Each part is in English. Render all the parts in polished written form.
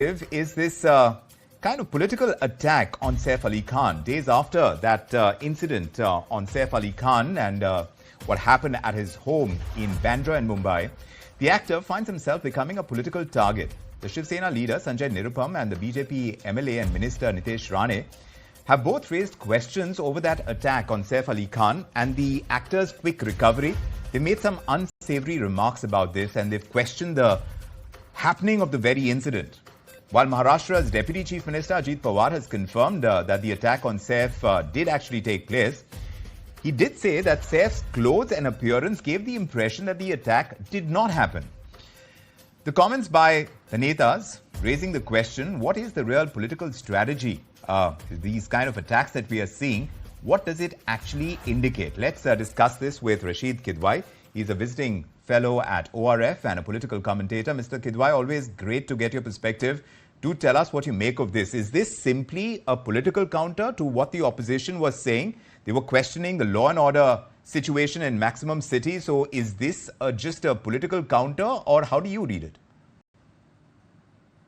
is this kind of political attack on Saif Ali Khan days after that incident on Saif Ali Khan and what happened at his home in Bandra in Mumbai. The actor finds himself becoming a political target. The Shiv Sena leader Sanjay Nirupam and the BJP MLA and Minister Nitesh Rane have both raised questions over that attack on Saif Ali Khan and the actor's quick recovery. They made some unsavory remarks about this and they've questioned the happening of the very incident. While Maharashtra's Deputy Chief Minister Ajit Pawar has confirmed that the attack on Saif did actually take place, he did say that Saif's clothes and appearance gave the impression that the attack did not happen. The comments by the Netas raising the question, what is the real political strategy? These kind of attacks that we are seeing, what does it actually indicate? Let's discuss this with Rasheed Kidwai. He's a visiting fellow at ORF and a political commentator. Mr. Kidwai, always great to get your perspective. Do tell us what you make of this. Is this simply a political counter to what the opposition was saying? They were questioning the law and order situation in Maximum City. So is this just a political counter, or how do you read it?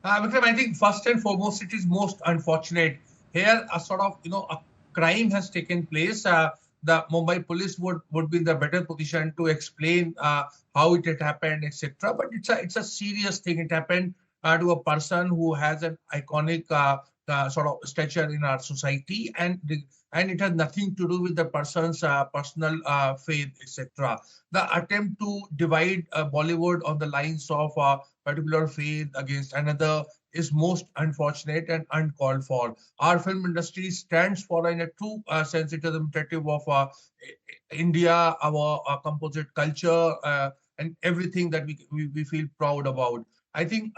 Vikram, I think first and foremost, it is most unfortunate. Here, a sort of, a crime has taken place. The Mumbai police would be in the better position to explain how it had happened, etc. But it's a serious thing. It happened to a person who has an iconic sort of stature in our society, and it has nothing to do with the person's personal faith, etc. The attempt to divide Bollywood on the lines of a particular faith against another is most unfortunate and uncalled for. Our film industry stands for, in a true sense, it is representative of India, our composite culture, and everything that we feel proud about. I think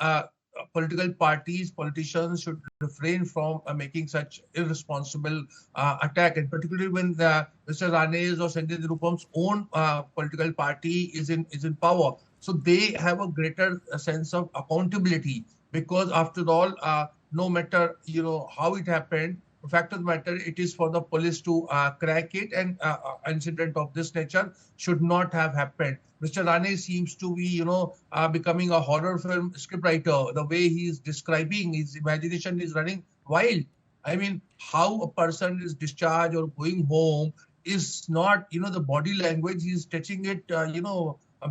political parties, politicians should refrain from making such irresponsible attack, and particularly when Mr. Rane's or Sanjay Nirupam's own political party is in power. So they have a greater sense of accountability, because after all, no matter how it happened, the fact of the matter, it is for the police to crack it, and incident of this nature should not have happened. Mr. Rane seems to be, becoming a horror film scriptwriter. The way he is describing, his imagination is running wild. I mean, how a person is discharged or going home is not, the body language. He is touching it,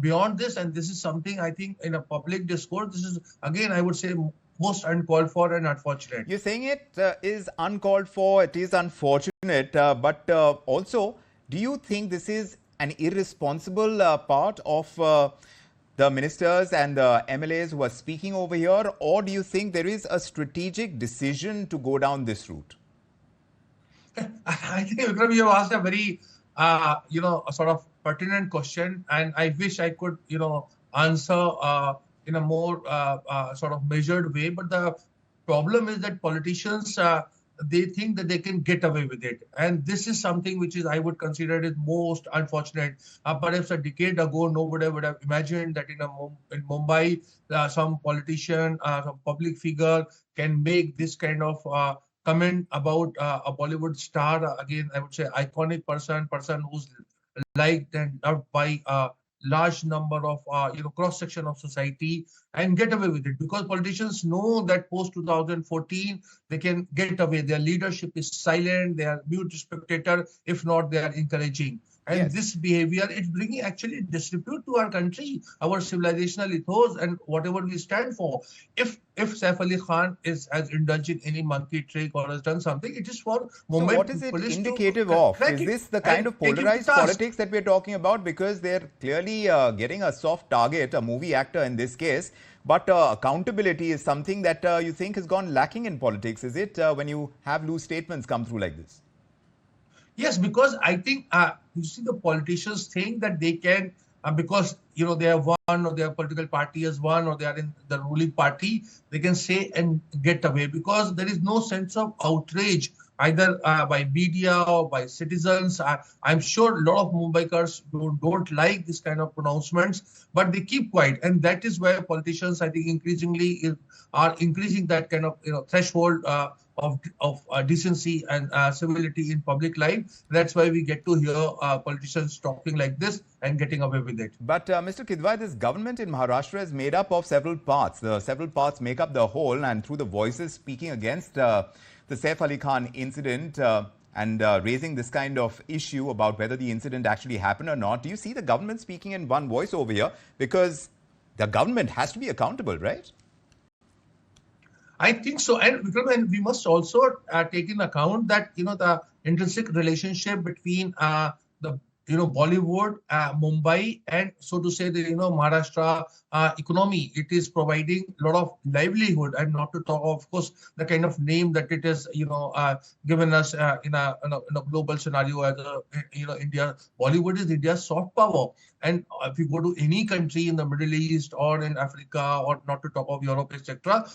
beyond this. And this is something, I think, in a public discourse, this is, again, I would say, most uncalled for and unfortunate. You're saying it is uncalled for, it is unfortunate, but also, do you think this is an irresponsible part of the ministers and the MLAs who are speaking over here, or do you think there is a strategic decision to go down this route? I think, Vikram, you have asked a very, a sort of pertinent question, and I wish I could, answer in a more sort of measured way. But the problem is that politicians, they think that they can get away with it. And this is something which is, I would consider it most unfortunate. Perhaps a decade ago, nobody would have imagined that in Mumbai, some politician, some public figure can make this kind of comment about a Bollywood star. Again, I would say iconic person who's liked and loved by a large number of cross section of society, and get away with it, because politicians know that post 2014 they can get away. Their leadership is silent, they are mute spectator, if not they are encouraging. And yes, this behavior is bringing actually disrepute to our country, our civilizational ethos, and whatever we stand for. If Saif Ali Khan has indulged in any monkey trick or has done something, it is for Mumbai. So what is it indicative of? Is this the kind of polarized politics that we're talking about? Because they're clearly getting a soft target, a movie actor in this case. But accountability is something that you think has gone lacking in politics, is it, when you have loose statements come through like this? Yes, because I think, you see, the politicians think that they can, because, they have won, or their political party has won, or they are in the ruling party, they can say and get away, because there is no sense of outrage either by media or by citizens. I'm sure a lot of Mumbaikars don't like this kind of pronouncements, but they keep quiet. And that is where politicians, I think, increasingly are increasing that kind of threshold of decency and civility in public life. That's why we get to hear politicians talking like this and getting away with it. But Mr. Kidwai, this government in Maharashtra is made up of several parts. The several parts make up the whole, and through the voices speaking against the Saif Ali Khan incident and raising this kind of issue about whether the incident actually happened or not, do you see the government speaking in one voice over here? Because the government has to be accountable, right? I think so, and Vikram, and we must also take in account that the intrinsic relationship between the Bollywood, Mumbai, and so to say the Maharashtra economy. It is providing a lot of livelihood, and not to talk of course the kind of name that it has given us in a global scenario as India. Bollywood is India's soft power, and if you go to any country in the Middle East or in Africa, or not to talk of Europe, etc.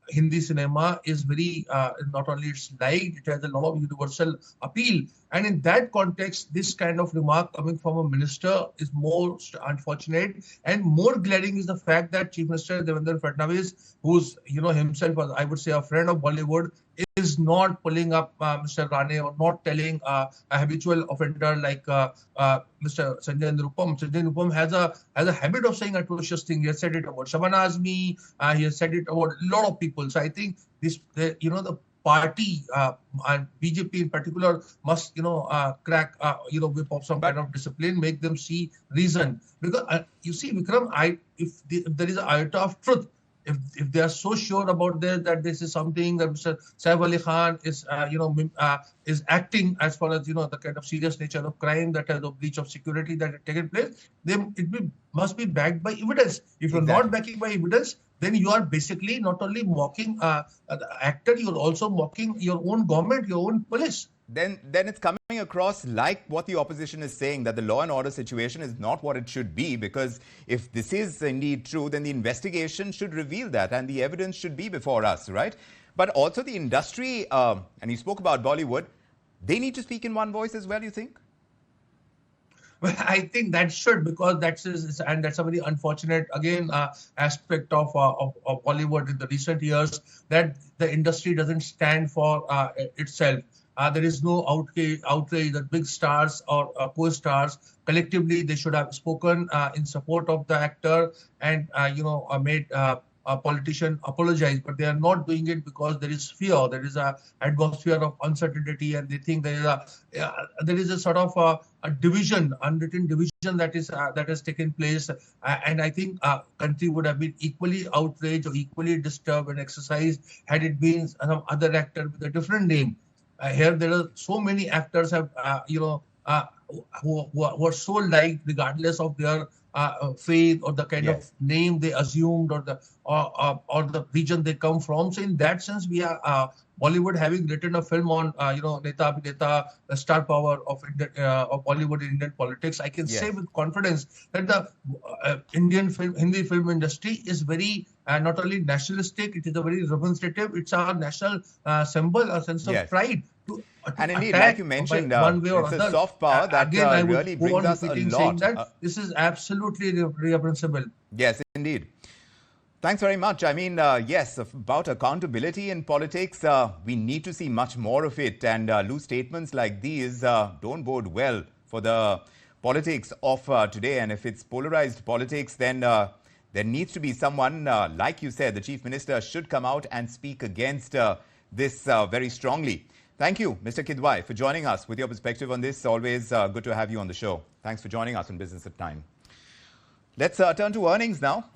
Hindi cinema is very, not only it's liked, it has a lot of universal appeal. And in that context, this kind of remark coming from a minister is most unfortunate, and more glaring is the fact that Chief Minister Devendra Fadnavis, who's himself, I would say, a friend of Bollywood, is not pulling up Mr. Rane, or not telling a habitual offender like Mr. Sanjay Nirupam. Sanjay Nirupam has a habit of saying atrocious things. He has said it about Shabana Azmi. He has said it about a lot of people. So I think this, the party and BJP in particular must, crack, whip up some kind of discipline, make them see reason. Because you see, Vikram, if there is an iota of truth, if they are so sure about this, that this is something that Mr. Saif Ali Khan is acting as far as the kind of serious nature of crime, that has a breach of security that has taken place, then must be backed by evidence. If you're not backing by evidence, then you are basically not only mocking the actor, you're also mocking your own government, your own police. Then it's coming across like what the opposition is saying, that the law and order situation is not what it should be, because if this is indeed true, then the investigation should reveal that and the evidence should be before us, right? But also the industry, and you spoke about Bollywood, they need to speak in one voice as well, you think? Well, I think that should, because that's a very unfortunate aspect of Bollywood in the recent years, that the industry doesn't stand for itself. There is no outrage that big stars or co-stars collectively they should have spoken in support of the actor and made a politician apologize, but they are not doing it because there is fear. There is a atmosphere of uncertainty, and they think there is a sort of a division, unwritten division that has taken place. And I think country would have been equally outraged or equally disturbed and exercised had it been some other actor with a different name. Here there are so many actors who are so liked regardless of their faith or the kind of name they assumed or the region they come from. So in that sense, we are Bollywood having written a film on Neta Abhineta, the star power of Bollywood in Indian politics. I can say with confidence that the Hindi film industry is very not only nationalistic, it is a very representative. It's our national symbol, a sense of pride. And indeed, like you mentioned, one way or it's other. a soft power that really brings us a lot. That this is absolutely reprehensible. Yes, indeed. Thanks very much. I mean, yes, about accountability in politics, we need to see much more of it. And loose statements like these don't bode well for the politics of today. And if it's polarized politics, then there needs to be someone, like you said, the Chief Minister should come out and speak against this very strongly. Thank you, Mr. Kidwai, for joining us with your perspective on this. Always good to have you on the show. Thanks for joining us on Business at Time. Let's turn to earnings now.